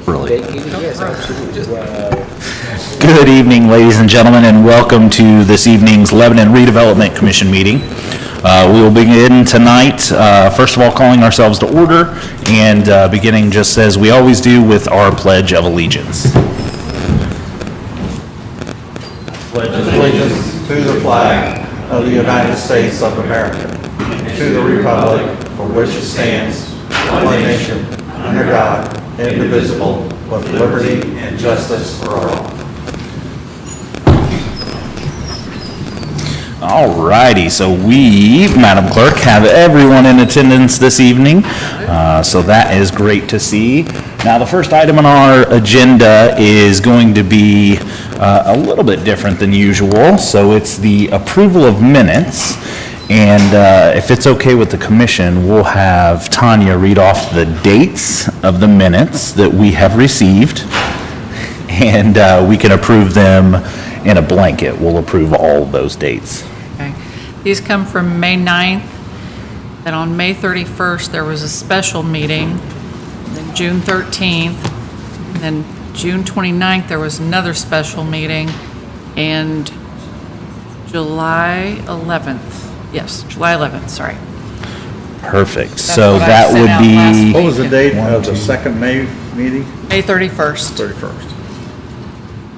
Really. Yes, absolutely. Good evening, ladies and gentlemen, and welcome to this evening's Lebanon Redevelopment Commission meeting. We will begin tonight, first of all, calling ourselves to order and beginning just as we always do with our Pledge of Allegiance. Pledge allegiance to the flag of the United States of America, to the republic for which it stands, one nation, under God, indivisible, with liberty and justice for all. All righty, so we, Madam Clerk, have everyone in attendance this evening, so that is great to see. Now, the first item on our agenda is going to be a little bit different than usual, so it's the approval of minutes. And if it's okay with the commission, we'll have Tanya read off the dates of the minutes that we have received, and we can approve them in a blanket. We'll approve all of those dates. Okay. These come from May 9th, and on May 31st, there was a special meeting, then June 13th, and then June 29th, there was another special meeting, and July 11th. Yes, July 11th, sorry. Perfect. That's So what I that sent would out be, last What was the date of the second May meeting? May 31st. 31st.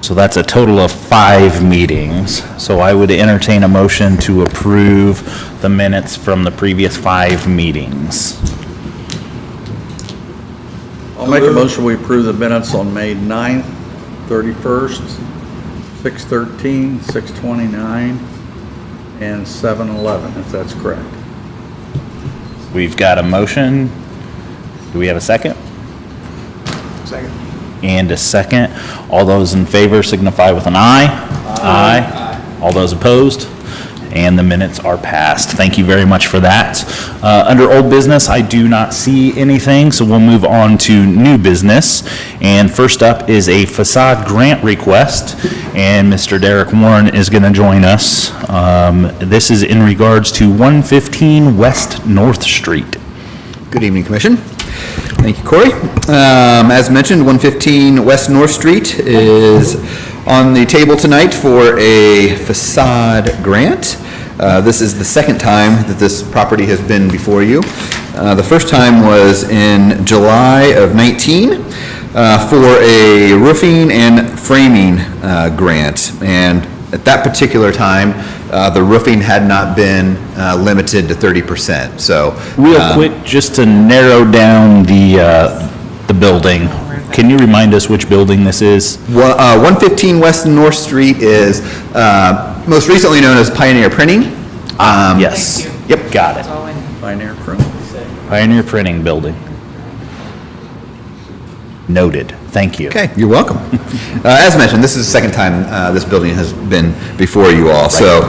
so that's a total of 5 meetings. So I would entertain a motion to approve the minutes from the previous 5 meetings. I'll make a motion, we approve the minutes on May 9th, 31st, 6/13, 6/29, and 7/11, if that's correct. We've got a motion. Do we have a second? Second. And a second. All those in favor signify with an aye. Aye. All those opposed? And the minutes are passed. Thank you very much for that. Under old business, I do not see anything, so we'll move on to new business. And first up is a facade grant request, and Mr. Derek Warren is going to join us. This is in regards to 115 West North Street. Good evening, Commission. Thank you, Corey. As mentioned, 115 West North Street is on the table tonight for a facade grant. This is the second time that this property has been before you. The first time was in July of 19 for a roofing and framing grant. And at that particular time, the roofing had not been limited to 30%. So, Real quick, just to narrow down the building, can you remind us which building this is? 115 West North Street is most recently known as Pioneer Printing. Yes. Thank Yep, got it. That's all I need. Pioneer Crew. Pioneer Printing Building. Noted. Thank you. Okay, you're welcome. As mentioned, this is the second time this building has been before you all. So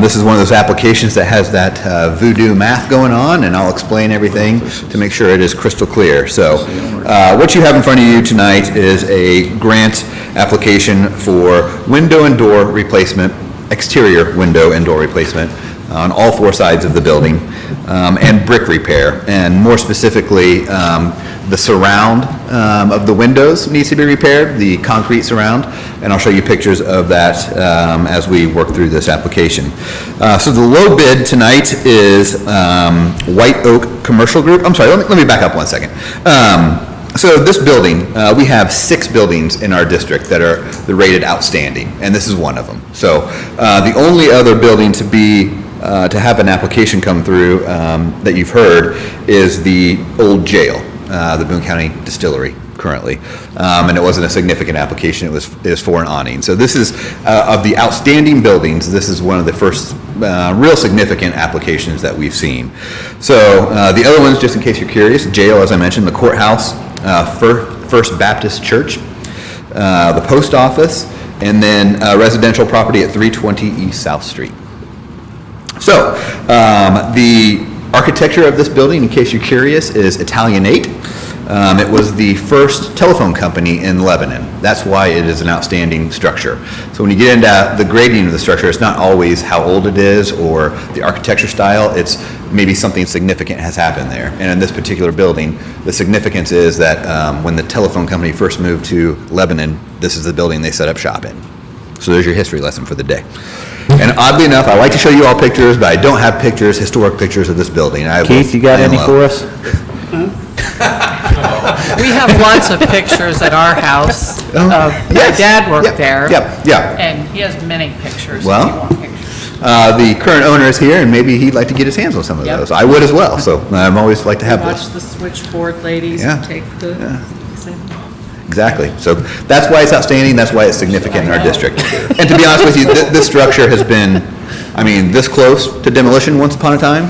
this is one of those applications that has that voodoo math going on, and I'll explain everything to make sure it is crystal clear. So what you have in front of you tonight is a grant application for window and door replacement, exterior window and door replacement on all 4 sides of the building, and brick repair, and more specifically, the surround of the windows needs to be repaired, the concrete surround, and I'll show you pictures of that as we work through this application. So the low bid tonight is White Oak Commercial Group. I'm sorry, let me back up one second. So this building, we have 6 buildings in our district that are rated outstanding, and this is one of them. So the only other building to have an application come through that you've heard is the old jail, the Boone County Distillery currently, and it wasn't a significant application. It was for an awning. So this is of the outstanding buildings. This is one of the first real significant applications that we've seen. So the other ones, just in case you're curious, jail, as I mentioned, the courthouse, First Baptist Church, the post office, and then residential property at 320 East South Street. So, the architecture of this building, in case you're curious, is Italianate. It was the first telephone company in Lebanon. That's why it is an outstanding structure. So when you get into the grading of the structure, it's not always how old it is or the architecture style. It's maybe something significant has happened there. And in this particular building, the significance is that when the telephone company first moved to Lebanon, this is the building they set up shop in. So there's your history lesson for the day. And oddly enough, I like to show you all pictures, but I don't have pictures, historic pictures of this building. Keith, you got any for us? We have lots of pictures at our house of, my Yes. dad worked Yep, there. yep. And he has many pictures if you Well, want pictures. The current owner is here, and maybe he'd like to get his hands on some of Yep. those. I would as well, so I'm always like to have Watch those. the switchboard ladies Yeah. take the, Exactly. So that's why it's outstanding, that's why it's significant in our district. And to be honest with you, this structure has been, I mean, this close to demolition once upon a time.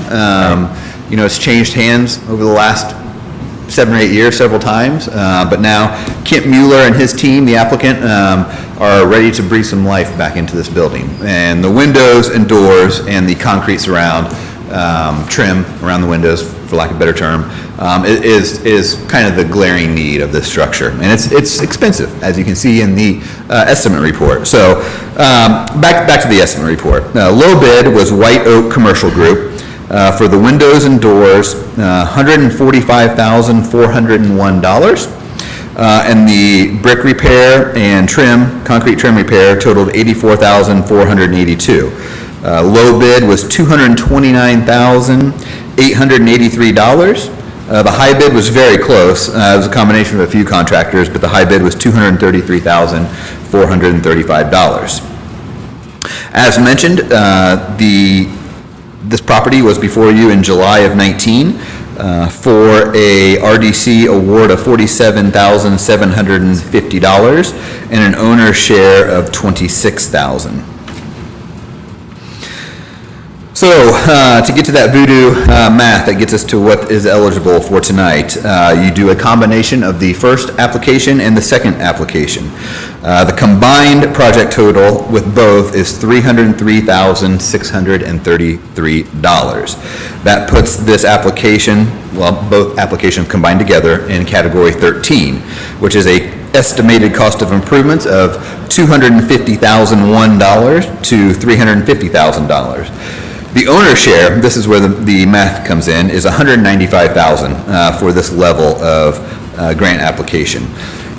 You know, it's changed hands over the last 7 or 8 years several times, but now Kent Mueller and his team, the applicant, are ready to breathe some life back into this building. And the windows and doors and the concrete surround, trim around the windows, for lack of a better term, is kind of the glaring need of this structure. And it's expensive, as you can see in the estimate report. So back to the estimate report. Low bid was White Oak Commercial Group. For the windows and doors, $145,401. And the brick repair and concrete trim repair totaled $84,482. Low bid was $229,883. The high bid was very close. It was a combination of a few contractors, but the high bid was $233,435. As mentioned, this property was before you in July of 19 for a RDC award of $47,750 and an owner's share of $26,000. So, to get to that voodoo math that gets us to what is eligible for tonight, you do a combination of the first application and the second application. The combined project total with both is $303,633. That puts this application, well, both applications combined together, in category 13, which is a estimated cost of improvements of $250,001 to $350,000. The owner share, this is where the math comes in, is $195,000 for this level of grant application.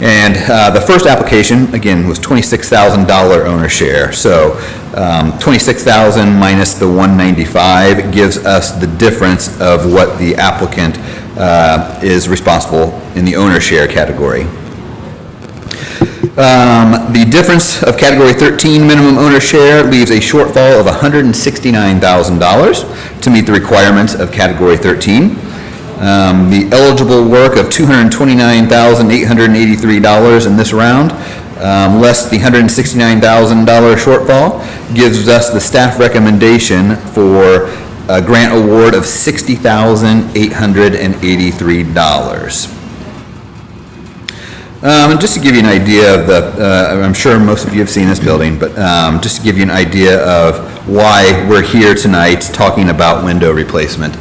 And the first application, again, was $26,000 owner share. So $26,000 minus the $195 gives us the difference of what the applicant is responsible in the owner share category. The difference of category 13 minimum owner share leaves a shortfall of $169,000 to meet the requirements of category 13. The eligible work of $229,883 in this round, less the $169,000 shortfall, gives us the staff recommendation for a grant award of $60,883. Just to give you an idea of I'm sure most of you have seen this building, but just to give you an idea of why we're here tonight talking about window replacement.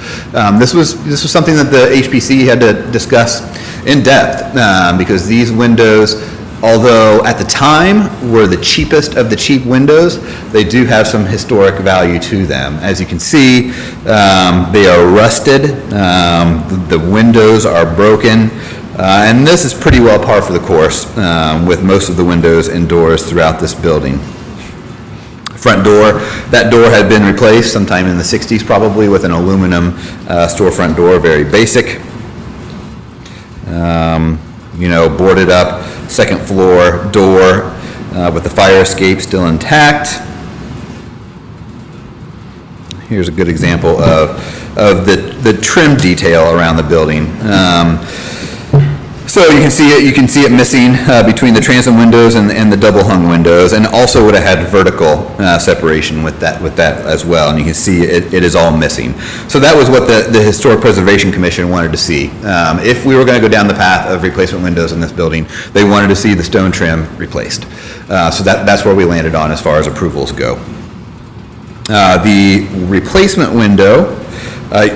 This was something that the HPC had to discuss in depth, because these windows, although at the time were the cheapest of the cheap windows, they do have some historic value to them. As you can see, they are rusted, the windows are broken, and this is pretty well par for the course with most of the windows and doors throughout this building. Front door, that door had been replaced sometime in the 60s probably with an aluminum storefront door, very basic. You know, boarded up, second floor door with the fire escape still intact. Here's a good example of the trim detail around the building. So you can see it missing between the transom windows and the double hung windows, and also would have had vertical separation with that as well, and you can see it is all missing. So that was what the Historic Preservation Commission wanted to see. If we were going to go down the path of replacement windows in this building, they wanted to see the stone trim replaced. So that's where we landed on as far as approvals go. The replacement window,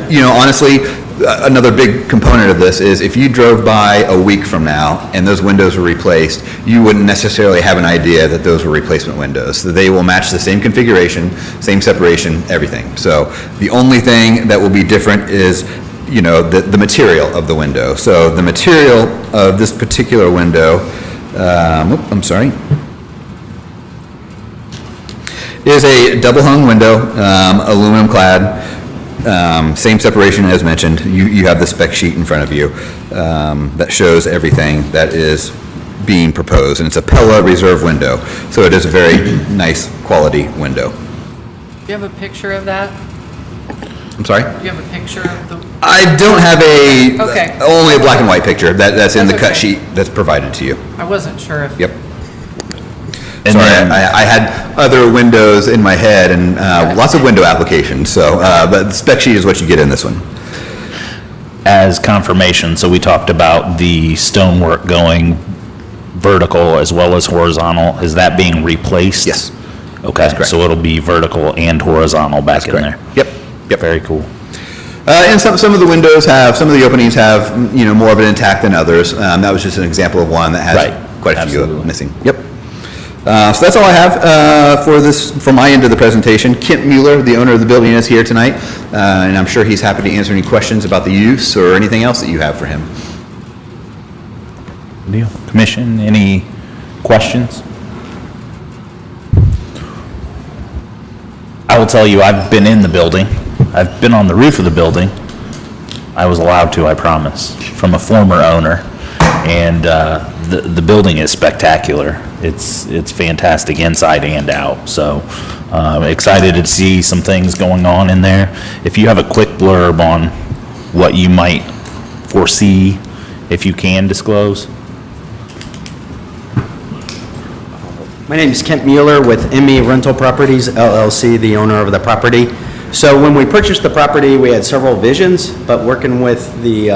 you know, honestly, another big component of this is if you drove by a week from now and those windows were replaced, you wouldn't necessarily have an idea that those were replacement windows. They will match the same configuration, same separation, everything. So the only thing that will be different is, you know, the material of the window. So the material of this particular window, I'm sorry, is a double hung window, aluminum clad, same separation as mentioned. You have the spec sheet in front of you that shows everything that is being proposed, and it's a Pella reserve window, so it is a very nice quality window. Do you have a picture of that? I'm sorry? Do you have a picture of the, I don't have Okay. only a black and white picture. That's in the That's cut okay. sheet that's provided to you. I wasn't sure if. Yep. And Sorry, then- I had other windows in my head and lots of window applications, so, but the spec sheet is what you get in this one. As confirmation, so we talked about the stonework going vertical as well as horizontal. Is that being replaced? Yes. Okay, correct. so it'll be vertical and horizontal back in there. Yep, yep. Very cool. And some of the windows have, some of the openings have, you know, more of it intact than others. That was just an example of one that has Right. quite a few Absolutely. missing. Yep. So that's all I have for my end of the presentation. Kent Mueller, the owner of the building, is here tonight, and I'm sure he's happy to answer any questions about the use or anything else that you have for him. Deal. Commission, any questions? I will tell you, I've been in the building. I've been on the roof of the building. I was allowed to, I promise, from a former owner. And the building is spectacular. It's fantastic inside and out. So excited to see some things going on in there. If you have a quick blurb on what you might foresee, if you can disclose. My name is Kent Mueller with ME Rental Properties LLC, the owner of the property. So when we purchased the property, we had several visions, but working with the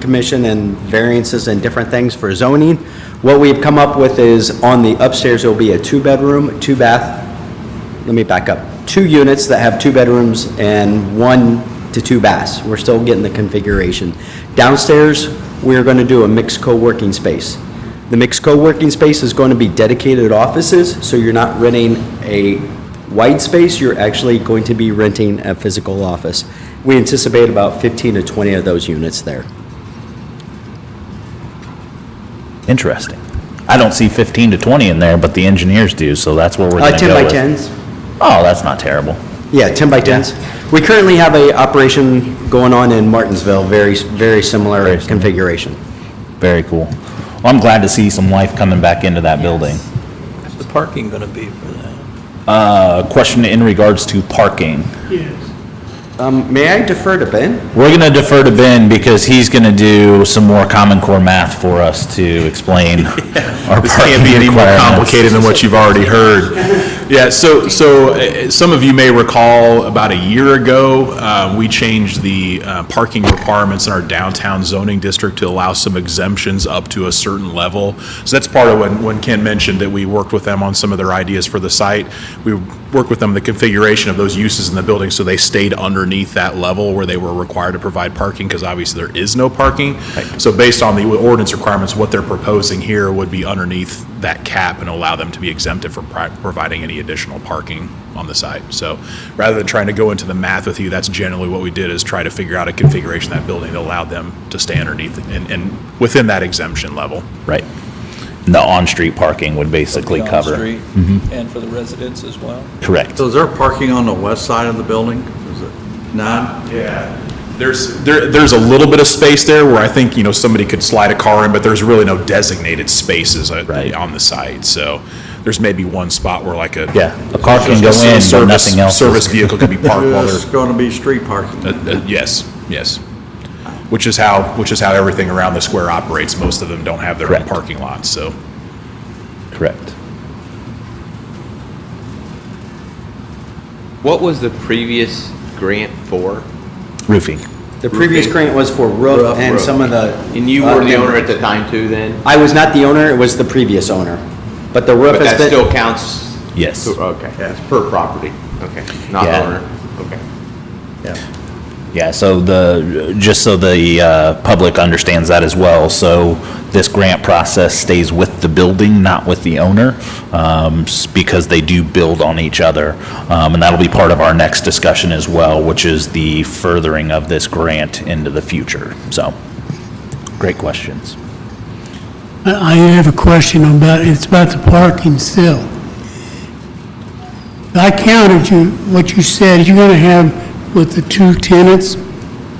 commission and variances and different things for zoning, what we've come up with is on the upstairs, there'll be a 2-bedroom, 2-bath, let me back up, 2 units that have 2 bedrooms and 1 to 2 baths. We're still getting the configuration. Downstairs, we're going to do a mixed co-working space. The mixed co-working space is going to be dedicated offices, so you're not renting a wide space, you're actually going to be renting a physical office. We anticipate about 15 to 20 of those units there. Interesting. I don't see 15 to 20 in there, but the engineers do, so that's where we're going to 10 go by with. 10s. Oh, that's not terrible. Yeah, 10 by 10s. We currently have a operation going on in Martinsville, very similar configuration. Very cool. Well, I'm glad to see some life coming back into that building. What's the parking gonna be for that? Question in regards to parking. May I defer to Ben? We're going to defer to Ben because he's going to do some more Common Core math for us to explain our This parking can't be any more requirements. complicated than what you've already heard. Yeah, so some of you may recall about a year ago, we changed the parking requirements in our downtown zoning district to allow some exemptions up to a certain level. So that's part of when Ken mentioned that we worked with them on some of their ideas for the site. We worked with them on the configuration of those uses in the building so they stayed underneath that level where they were required to provide parking because obviously there is no parking. So based on the ordinance requirements, what they're proposing here would be underneath that cap and allow them to be exempted from providing any additional parking on the site. So rather than trying to go into the math with you, that's generally what we did is try to figure out a configuration of that building that allowed them to stay underneath and within that exemption level. Right. And the on-street parking would basically On cover. street And for the residents as well? Correct. So is there parking on the west side of the building? Is it none? Yeah. There's a little bit of space there where I think, somebody could slide a car in, but there's really no designated spaces Right. on the site. So there's maybe one spot where like a. Yeah, a car can go in, but nothing else. Service vehicle can be parked while It's they're, going to be street parking. yes. Which is how everything around the square operates. Most of them don't have their own Correct. parking lots, so. Correct. What was the previous grant for? Roofing. The previous grant was for roof and some of the... And you were the owner at the time too then? I was not the owner, it was the previous owner. But the roof But has that been... still counts? Yes. Okay, that's per property, okay, not Yeah. owner, okay. Yeah, so just so the public understands that as well, so this grant process stays with the building, not with the owner, because they do build on each other. And that'll be part of our next discussion as well, which is the furthering of this grant into the future. So, great questions. I have a question it's about the parking still. I counted what you said, you're gonna have with the 2 tenants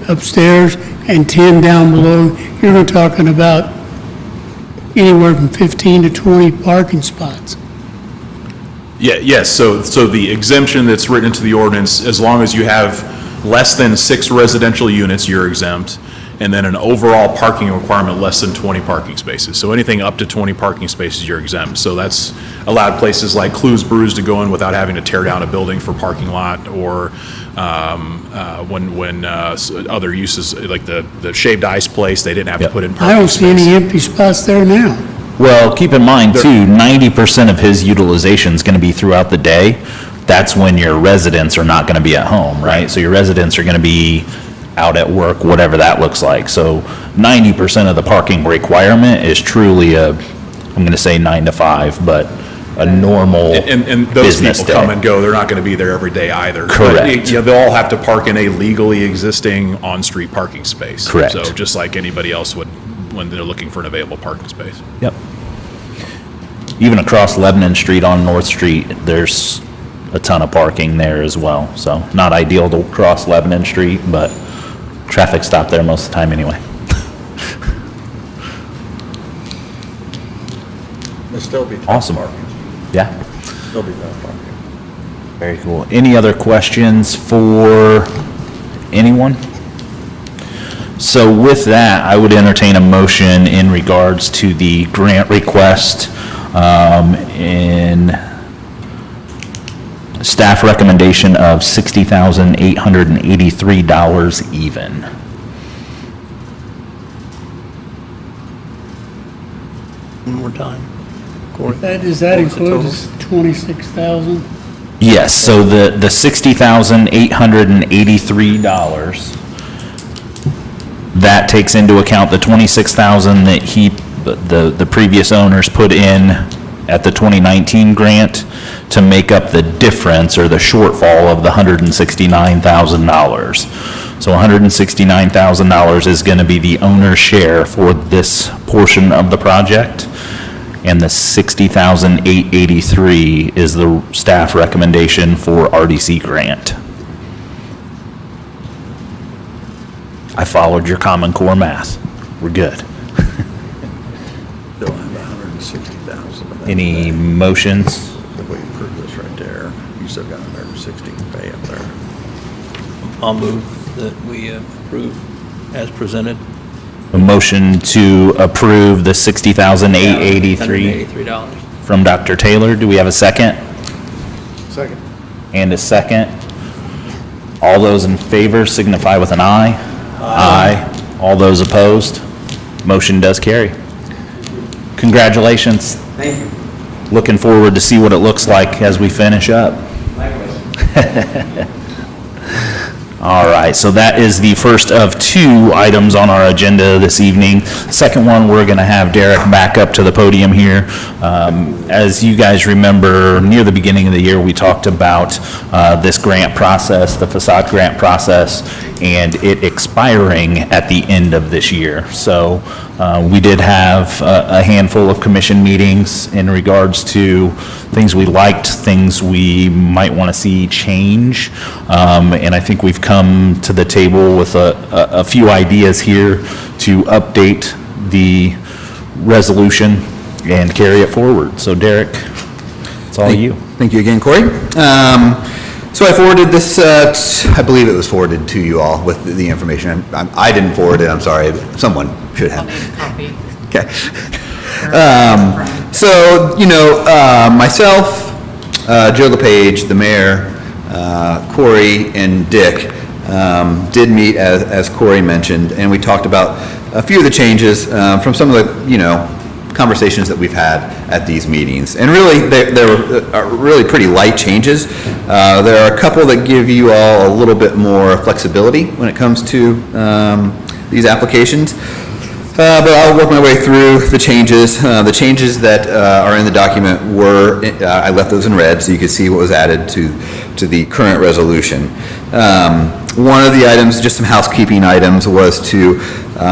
upstairs and 10 down below, you're talking about anywhere from 15 to 20 parking spots. Yeah, yes, so the exemption that's written into the ordinance, as long as you have less than 6 residential units, you're exempt, and then an overall parking requirement less than 20 parking spaces. So anything up to 20 parking spaces, you're exempt. So that's allowed places like Clues Brews to go in without having to tear down a building for parking lot, or when other uses, like the shaved ice place, they didn't have to put in parking I don't see any space. empty spots there now. Well, keep in mind too, 90% of his utilization is gonna be throughout the day. That's when your residents are not gonna be at home, right? So your residents are gonna be out at work, whatever that looks like. So 90% of the parking requirement is truly I'm gonna say 9 to 5, but a normal And those business people come day. and go, they're not going to be there every day either. Correct. But, they'll all have to park in a legally existing on-street parking space. Correct. So just like anybody else would when they're looking for an available parking space. Yep. Even across Lebanon Street on North Street, there's a ton of parking there as well. So not ideal to cross Lebanon Street, but traffic stop there most of the time anyway. There'll still be tough Awesome. parking. Yeah, Still be tough parking. very cool. Any other questions for anyone? So with that, I would entertain a motion in regards to the grant request in staff recommendation of $60,883 even. One more time. Corey? Does that What was the include total? this 26,000? Yes, so the $60,883, that takes into account the 26,000 that the previous owners put in at the 2019 grant to make up the difference or the shortfall of the $169,000. So $169,000 is going to be the owner's share for this portion of the project, and the $60,883 is the staff recommendation for RDC grant. I followed your Common Core math. We're good. Still have 160,000. Any motions? If we approve this right there, you still got 160 to pay up there. I'll move that we approve as presented. A motion to approve the $60,883 $183. from Dr. Taylor. Do we have a second? Second. And a second. All those in favor signify with an aye. Aye. All those opposed? Motion does carry. Congratulations. Thank you. Looking forward to see what it looks like as we finish up. All right, so that is the first of 2 items on our agenda this evening. Second one, we're going to have Derek back up to the podium here. As you guys remember, near the beginning of the year, we talked about this grant process, the Facade Grant process, and it expiring at the end of this year. So we did have a handful of commission meetings in regards to things we liked, things we might want to see change. And I think we've come to the table with a few ideas here to update the resolution and carry it forward. So Derek, it's all you. Thank you again, Corey. So I forwarded this, I believe it was forwarded to you all with the information. I didn't forward it, I'm sorry, someone should I'll have. need a copy. Okay. So, myself, Joe LePage, the mayor, Corey, and Dick did meet, as Corey mentioned, and we talked about a few of the changes from some of the, conversations that we've had at these meetings. And really, they're really pretty light changes. There are a couple that give you all a little bit more flexibility when it comes to these applications. But I'll work my way through the changes. The changes that are in the document were, I left those in red so you could see what was added to the current resolution. One of the items, just some housekeeping items, was to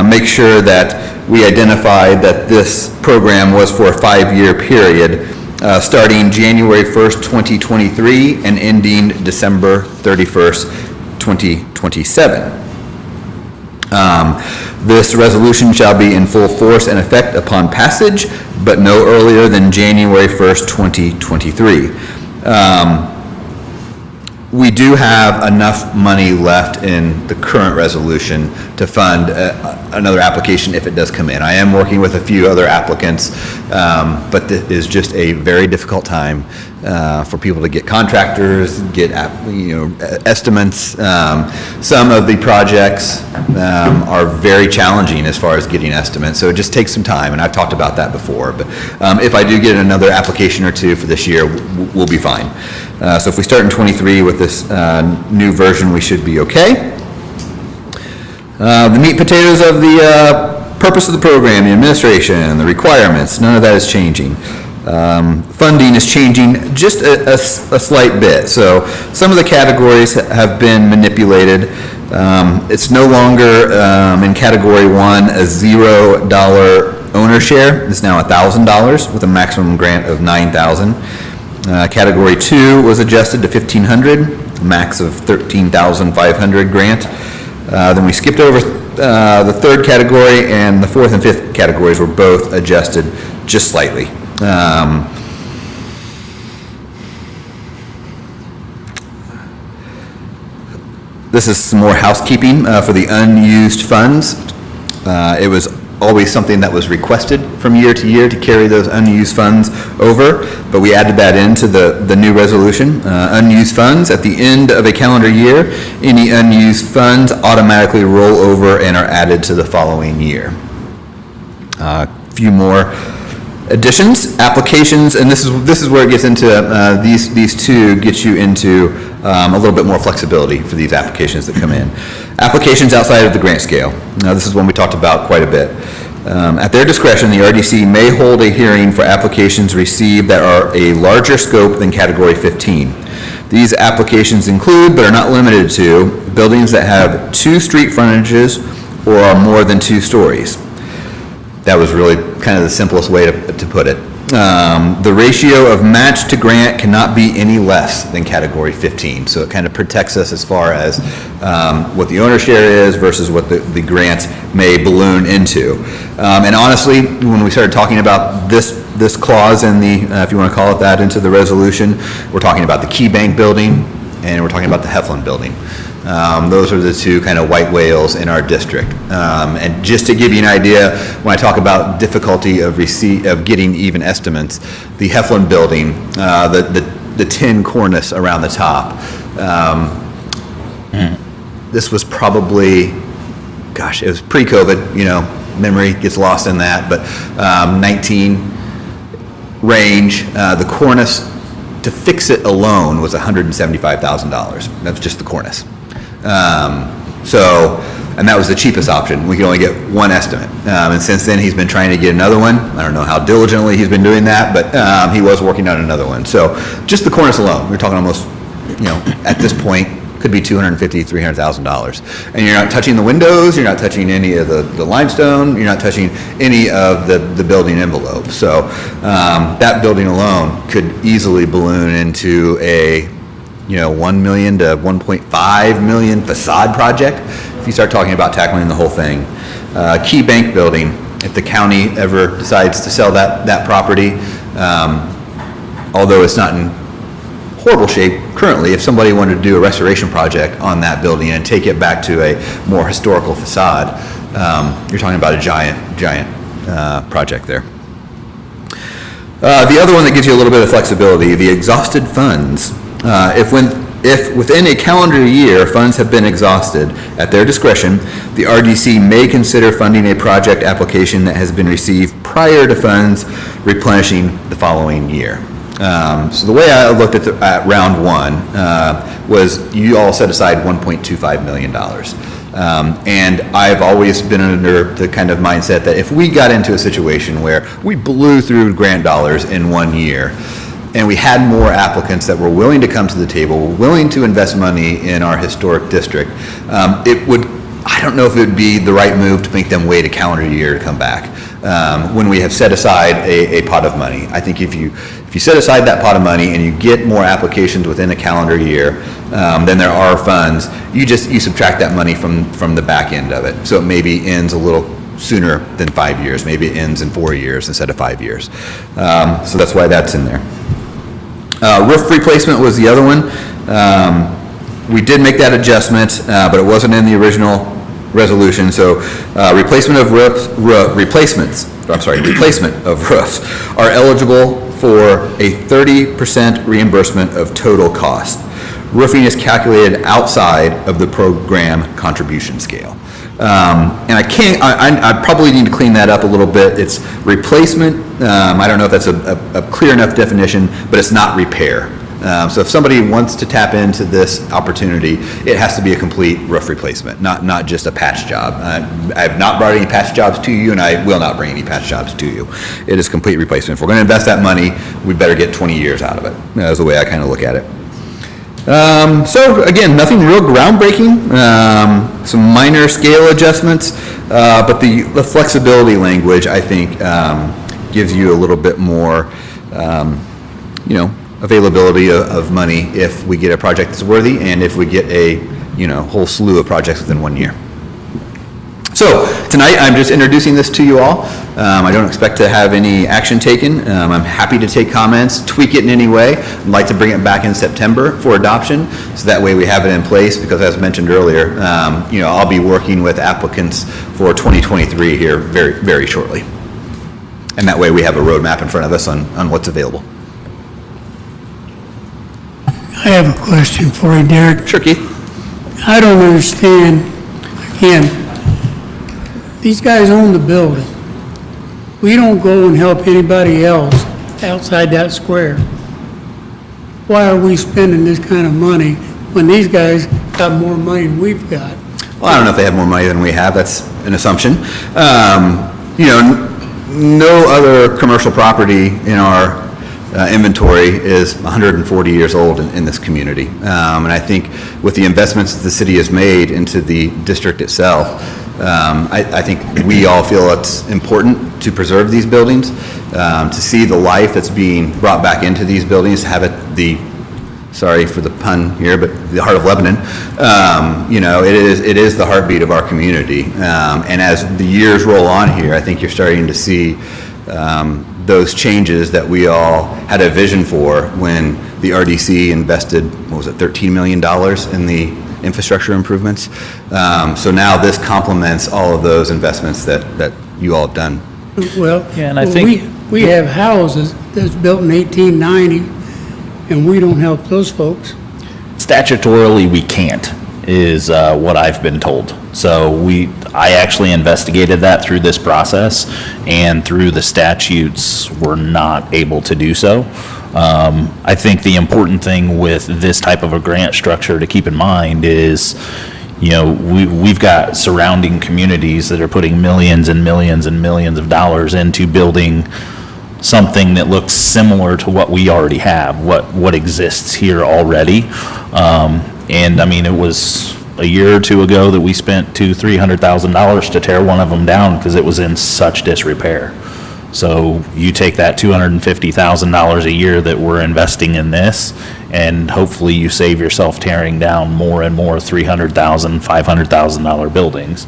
make sure that we identified that this program was for a 5-year period, starting January 1st, 2023 and ending December 31st, 2027. This resolution shall be in full force and effect upon passage, but no earlier than January 1st, 2023. We do have enough money left in the current resolution to fund another application if it does come in. I am working with a few other applicants, but this is just a very difficult time for people to get contractors, get estimates. Some of the projects are very challenging as far as getting estimates, so it just takes some time, and I've talked about that before. But if I do get another application or two for this year, we'll be fine. So if we start in 23 with this new version, we should be okay. The meat and potatoes of the purpose of the program, the administration, the requirements, none of that is changing. Funding is changing just a slight bit. So some of the categories have been manipulated. It's no longer in category 1 a $0 owner share. It's now $1,000 with a maximum grant of $9,000. Category 2 was adjusted to $1,500, max of $13,500 grant. Then we skipped over the third category, and the fourth and fifth categories were both adjusted just slightly. This is some more housekeeping for the unused funds. It was always something that was requested from year to year to carry those unused funds over, but we added that into the new resolution. Unused funds, at the end of a calendar year, any unused funds automatically roll over and are added to the following year. A few more additions, applications, and this is where it gets into, these two get you into a little bit more flexibility for these applications that come in. Applications outside of the grant scale. Now, this is one we talked about quite a bit. At their discretion, the RDC may hold a hearing for applications received that are a larger scope than Category 15. These applications include, but are not limited to, buildings that have 2 street frontages or are more than 2 stories. That was really kind of the simplest way to put it. The ratio of match to grant cannot be any less than Category 15, so it kind of protects us as far as what the owner share is versus what the grants may balloon into. And honestly, when we started talking about this clause in the, if you want to call it that, into the resolution, we're talking about the Key Bank building and we're talking about the Heflin building. Those are the 2 kind of white whales in our district. And just to give you an idea, when I talk about difficulty of getting even estimates, the Heflin building, the tin cornice around the top, this was probably, gosh, it was pre-COVID, memory gets lost in that, but 19 range, the cornice to fix it alone was $175,000. That was just the cornice. And that was the cheapest option. We could only get one estimate. And since then, he's been trying to get another one. I don't know how diligently he's been doing that, but he was working on another one. So just the cornice alone, we're talking almost, at this point, could be $250,000, $300,000. And you're not touching the windows, you're not touching any of the limestone, you're not touching any of the building envelope. So that building alone could easily balloon into a 1 million to 1.5 million facade project if you start talking about tackling the whole thing. Key Bank building, if the county ever decides to sell that property, although it's not in horrible shape currently, if somebody wanted to do a restoration project on that building and take it back to a more historical facade, you're talking about a giant project there. The other one that gives you a little bit of flexibility, the exhausted funds. If when If within a calendar year, funds have been exhausted at their discretion, the RDC may consider funding a project application that has been received prior to funds replenishing the following year. So the way I looked at round one was you all set aside $1.25 million. And I've always been under the kind of mindset that if we got into a situation where we blew through grant dollars in 1 year, and we had more applicants that were willing to come to the table, willing to invest money in our historic district, it would, I don't know if it would be the right move to make them wait a calendar year to come back, when we have set aside a pot of money. I think if you set aside that pot of money and you get more applications within a calendar year, then there are funds, you subtract that money from the back end of it. So it maybe ends a little sooner than 5 years. Maybe it ends in 4 years instead of 5 years. So that's why that's in there. Roof replacement was the other one. We did make that adjustment, but it wasn't in the original resolution. So replacement of replacement of roofs are eligible for a 30% reimbursement of total cost. Roofing is calculated outside of the program contribution scale. And I probably need to clean that up a little bit. It's replacement. I don't know if that's a clear enough definition, but it's not repair. So if somebody wants to tap into this opportunity, it has to be a complete roof replacement, not just a patch job. I have not brought any patch jobs to you, and I will not bring any patch jobs to you. It is complete replacement. If we're going to invest that money, we better get 20 years out of it. That's the way I kind of look at it. So again, nothing real groundbreaking, some minor scale adjustments, but the flexibility language, I think, gives you a little bit more, availability of money if we get a project that's worthy and if we get a, whole slew of projects within 1 year. So tonight, I'm just introducing this to you all. I don't expect to have any action taken. I'm happy to take comments, tweak it in any way. I'd like to bring it back in September for adoption, so that way we have it in place, because as mentioned earlier, I'll be working with applicants for 2023 here very, very shortly. And that way we have a roadmap in front of us on what's available. I have a question for you, Derek. Sure, Keith. I don't understand, again, these guys own the building. We don't go and help anybody else outside that square. Why are we spending this kind of money when these guys got more money than we've got? Well, I don't know if they have more money than we have. That's an assumption. No other commercial property in our inventory is 140 years old in this community. And I think with the investments that the city has made into the district itself, I think we all feel it's important to preserve these buildings, to see the life that's being brought back into these buildings, have it sorry for the pun here, but the heart of Lebanon. It is the heartbeat of our community. And as the years roll on here, I think you're starting to see those changes that we all had a vision for when the RDC invested, $13 million in the infrastructure improvements. So now this complements all of those investments that you all have done. Well, Yeah, and I think- we have houses that's built in 1890, and we don't help those folks. Statutorily, we can't, is what I've been told. So I actually investigated that through this process, and through the statutes, we're not able to do so. I think the important thing with this type of a grant structure to keep in mind is, we've got surrounding communities that are putting millions and millions and millions of dollars into building something that looks similar to what we already have, what exists here already. And I mean, it was a year or two ago that we spent $200,000-$300,000 to tear one of them down because it was in such disrepair. So you take that $250,000 a year that we're investing in this, and hopefully you save yourself tearing down more and more $300,000, $500,000 buildings.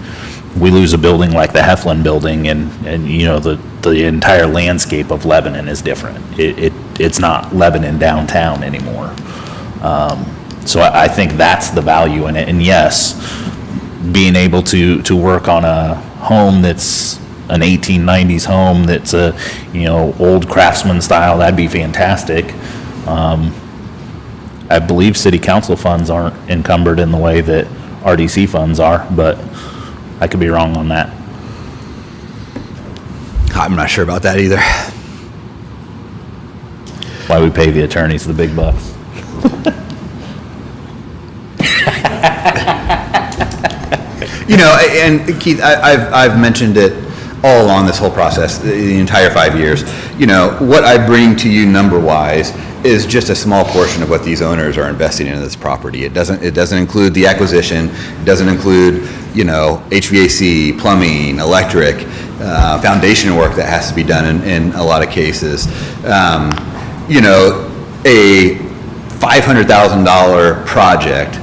We lose a building like the Heflin building, and the entire landscape of Lebanon is different. It's not Lebanon downtown anymore. So I think that's the value in it. And yes, being able to work on a home that's an 1890s home that's old craftsman style, that'd be fantastic. I believe city council funds aren't encumbered in the way that RDC funds are, but I could be wrong on that. I'm not sure about that either. Why we pay the attorneys the big bucks. You know, and Keith, I've mentioned it all along this whole process, the entire 5 years. You know, what I bring to you number-wise is just a small portion of what these owners are investing in this property. It doesn't include the acquisition, it doesn't include, you know, HVAC, plumbing, electric, foundation work that has to be done in a lot of cases. You know, a $500,000 project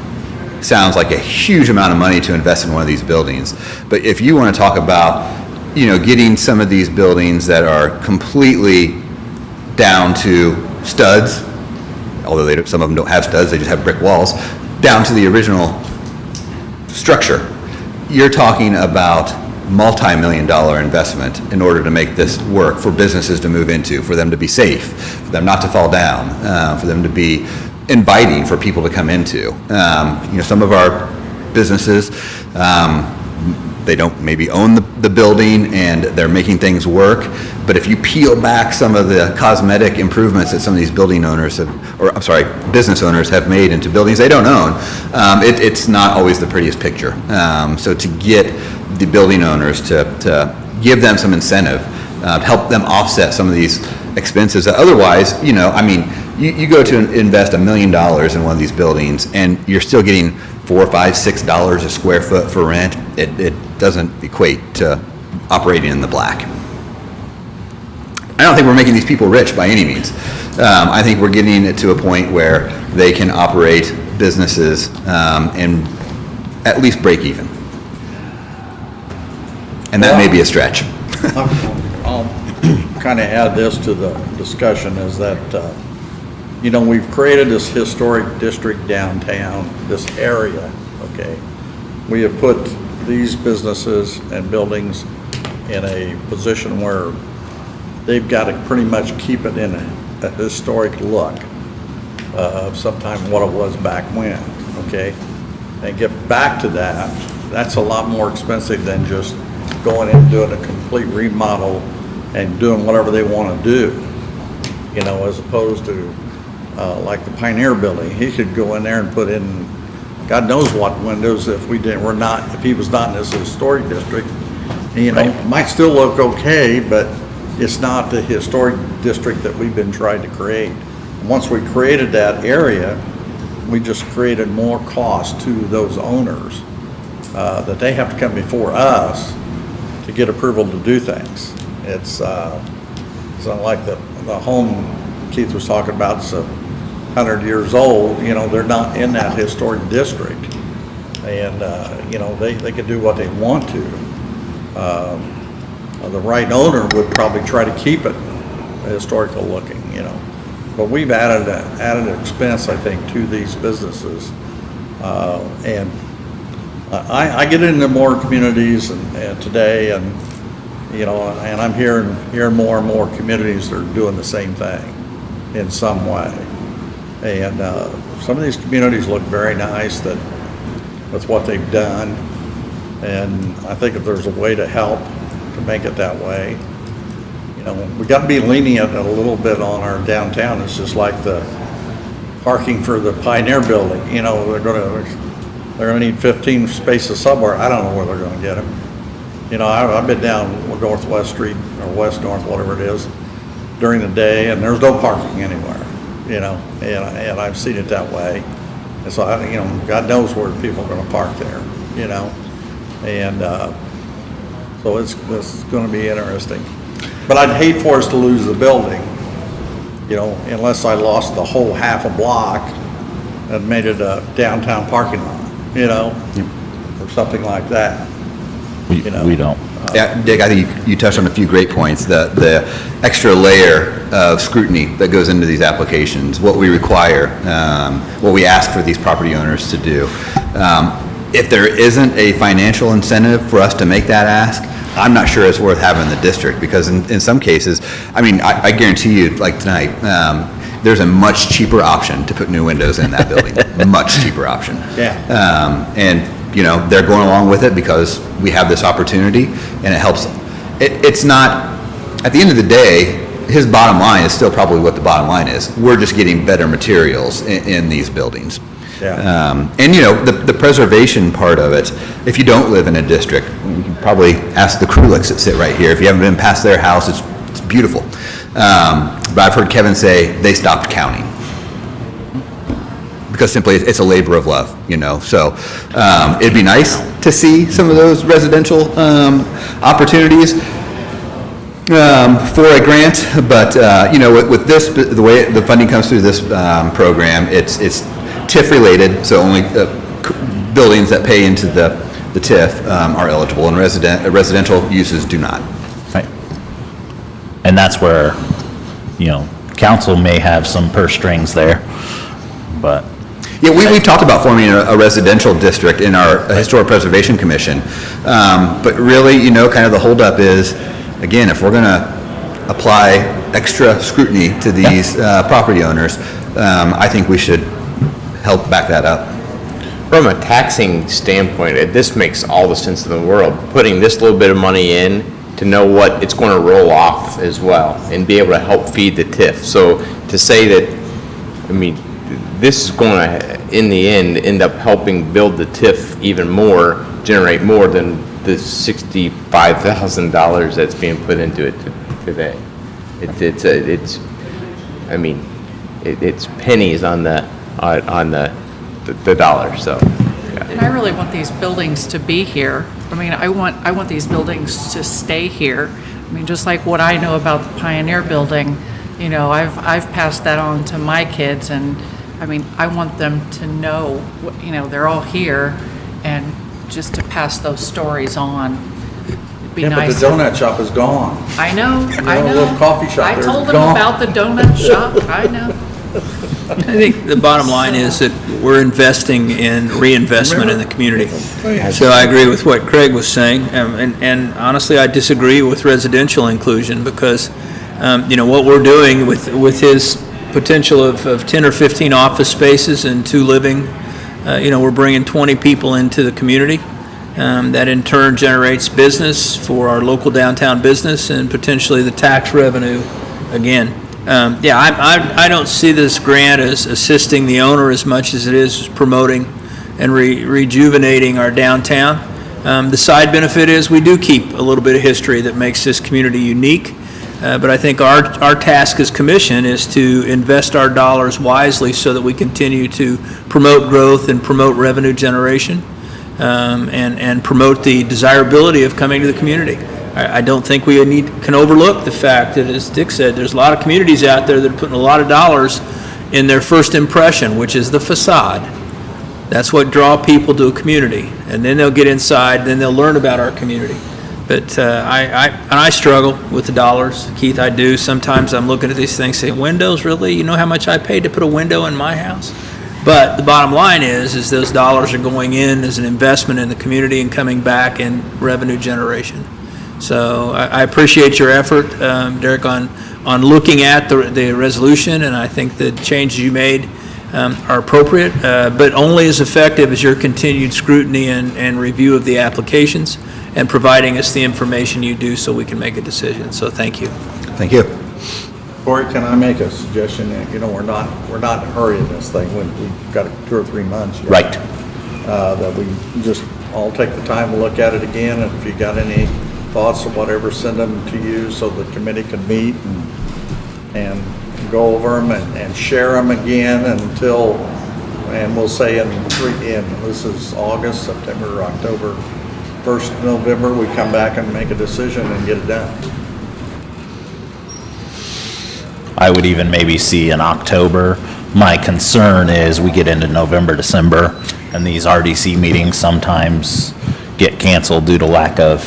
sounds like a huge amount of money to invest in one of these buildings. But if you want to talk about, you know, getting some of these buildings that are completely down to studs, although some of them don't have studs, they just have brick walls, down to the original structure, you're talking about multi-million-dollar investment in order to make this work for businesses to move into, for them to be safe, for them not to fall down, for them to be inviting for people to come into. You know, some of our businesses, they don't maybe own the building and they're making things work, but if you peel back some of the cosmetic improvements that some of these building owners have, or I'm sorry, business owners have made into buildings they don't own, it's not always the prettiest picture. So to get the building owners to give them some incentive, help them offset some of these expenses that otherwise, you know, I mean, you go to invest $1 million in one of these buildings and you're still getting $4, $5, $6 a square foot for rent. It doesn't equate to operating in the black. I don't think we're making these people rich by any means. I think we're getting it to a point where they can operate businesses and at least break even. And that may be a stretch. I'll kind of add this to the discussion is that, you know, we've created this historic district downtown, this area, okay? We have put these businesses and buildings in a position where they've got to pretty much keep it in a historic look of sometime what it was back when, okay? And get back to that, that's a lot more expensive than just going in and doing a complete remodel and doing whatever they want to do, you know, as opposed to like the Pioneer Building. He could go in there and put in God knows what windows if he was not in this historic district. You know, it might still look okay, but it's not the historic district that we've been trying to create. And once we created that area, we just created more cost to those owners that they have to come before us to get approval to do things. It's not like the home Keith was talking about, it's 100 years old, you know, they're not in that historic district. And, you know, they can do what they want to. The right owner would probably try to keep it historical looking, you know. But we've added an expense, I think, to these businesses. And I get into more communities and today, and you know, and I'm hearing more and more communities that are doing the same thing in some way. And some of these communities look very nice with what they've done. And I think if there's a way to help to make it that way, you know, we got to be lenient a little bit on our downtown. It's just like the parking for the Pioneer Building. You know, they're going to need 15 spaces somewhere. I don't know where they're going to get them. You know, I've been down Northwest Street or West North, whatever it is, during the day, and there's no parking anywhere. You know, and I've seen it that way. And so, you know, God knows where people are going to park there. You know, and so it's going to be interesting. But I'd hate for us to lose the building, you know, unless I lost the whole half a block and made it a downtown parking lot, you know, or something like that. We don't. Yeah, Dick, I think you touched on a few great points. The extra layer of scrutiny that goes into these applications, what we require, what we ask for these property owners to do. If there isn't a financial incentive for us to make that ask, I'm not sure it's worth having in the district, because in some cases, I mean, I guarantee you, like tonight, there's a much cheaper option to put new windows in that building, much cheaper option. Yeah. And, they're going along with it because we have this opportunity, and it helps. It's not, at the end of the day, his bottom line is still probably what the bottom line is. We're just getting better materials in these buildings. Yeah. And, the preservation part of it, if you don't live in a district, you can probably ask the Krulicks that sit right here. If you haven't been past their house, it's beautiful. But I've heard Kevin say they stopped counting. Because simply, it's a labor of love, So it'd be nice to see some of those residential opportunities for a grant, but, with this, the way the funding comes through this program, it's TIF-related, so only buildings that pay into the TIF are eligible, and residential uses do not. Right. And that's where, council may have some purse strings there, but. Yeah, we've talked about forming a residential district in our Historic Preservation Commission, but really, kind of the holdup is, again, if we're going to apply extra scrutiny to these property owners, I think we should help back that up. From a taxing standpoint, this makes all the sense in the world. Putting this little bit of money in to know what it's going to roll off as well and be able to help feed the TIF. So to say that, this is going to, in the end up helping build the TIF even more, generate more than the $65,000 that's being put into it today. It's pennies on the dollar, so. Yeah. And I really want these buildings to be here. I want these buildings to stay here. Just like what I know about the Pioneer Building, I've passed that on to my kids, and I want them to know, they're all here, and just to pass those stories on. It'd be Yeah, but nice. the donut shop is gone. I know. A little coffee shop I there is told them gone. about the donut shop, I know. I think the bottom line is that we're investing in reinvestment in the community. So I agree with what Craig was saying, and honestly, I disagree with residential inclusion because, what we're doing with his potential of 10 or 15 office spaces and 2 living, we're bringing 20 people into the community. That in turn generates business for our local downtown business and potentially the tax revenue again. I don't see this grant as assisting the owner as much as it is promoting and rejuvenating our downtown. The side benefit is we do keep a little bit of history that makes this community unique. But I think our task as commission is to invest our dollars wisely so that we continue to promote growth and promote revenue generation and promote the desirability of coming to the community. I don't think we can overlook the fact that, as Dick said, there's a lot of communities out there that are putting a lot of dollars in their first impression, which is the facade. That's what draw people to a community. And then they'll get inside, then they'll learn about our community. But I struggle with the dollars. Keith, I do. Sometimes I'm looking at these things saying, windows, really? You know how much I paid to put a window in my house? But the bottom line is those dollars are going in as an investment in the community and coming back in revenue generation. So I appreciate your effort, Derek, on looking at the resolution, and I think the changes you made are appropriate, but only as effective as your continued scrutiny and review of the applications and providing us the information you do so we can make a decision. So thank you. Thank you. Corey, can I make a suggestion? We're not in a hurry in this thing. We've got 2 or 3 months yet. Right. That we just all take the time to look at it again, and if you got any thoughts or whatever, send them to you so the committee can meet and go over them and share them again and we'll say this is August, September, October, 1st of November, we come back and make a decision and get it done. I would even maybe see in October. My concern is we get into November, December, and these RDC meetings sometimes get canceled due to lack of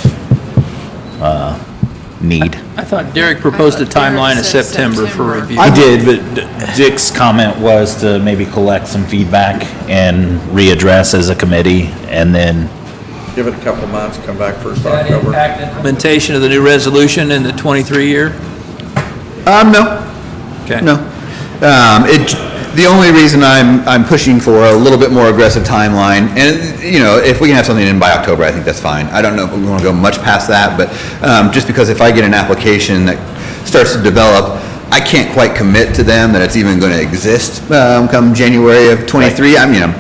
need. I thought Derek proposed a timeline of September for review. I did, but Dick's comment was to maybe collect some feedback and readdress as a committee, and then Give it a couple months, come back 1st of October. Implementation of the new resolution in the 23 year? No. Okay. No. The only reason I'm pushing for a little bit more aggressive timeline, and, you know, if we can have something in by October, I think that's fine. I don't know if we want to go much past that, but just because if I get an application that starts to develop, I can't quite commit to them that it's even going to exist come January of '23. I'm, you know,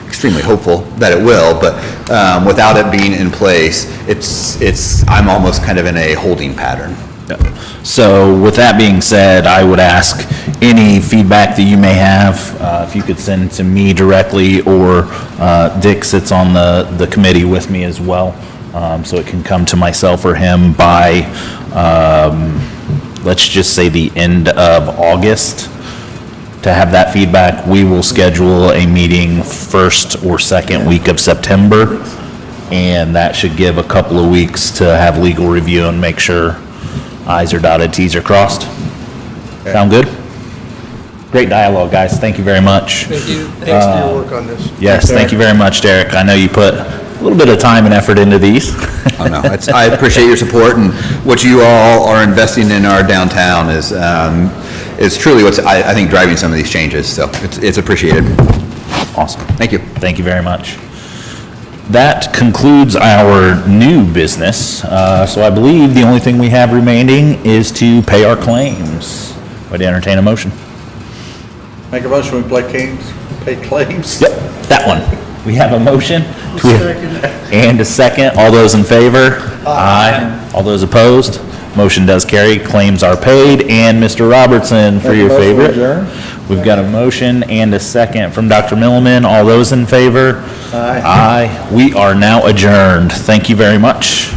extremely hopeful that it will, but without it being in place, I'm almost kind of in a holding pattern. So with that being said, I would ask any feedback that you may have, if you could send to me directly, or Dick sits on the committee with me as well, so it can come to myself or him by, let's just say the end of August. To have that feedback, we will schedule a meeting first or second week of September, and that should give a couple of weeks to have legal review and make sure I's are dotted, T's are crossed. Sound good? Great dialogue, guys. Thank you very much. Thank you. Thanks for your work on this. Yes, thank you very much, Derek. I know you put a little bit of time and effort into these. Oh, no, I appreciate your support, and what you all are investing in our downtown is truly what's, I think, driving some of these changes, so it's appreciated. Awesome. Thank you. Thank you very much. That concludes our new business, so I believe the only thing we have remaining is to pay our claims. Would you entertain a motion? Make a motion, we pay claims? Yep, that one. We have a motion. And a second. All those in favor? Aye. All those opposed? Motion does carry. Claims are paid. And Mr. Robertson, for your favorite. We've got a motion and a second from Dr. Milliman. All those in favor? Aye. Aye. We are now adjourned. Thank you very much.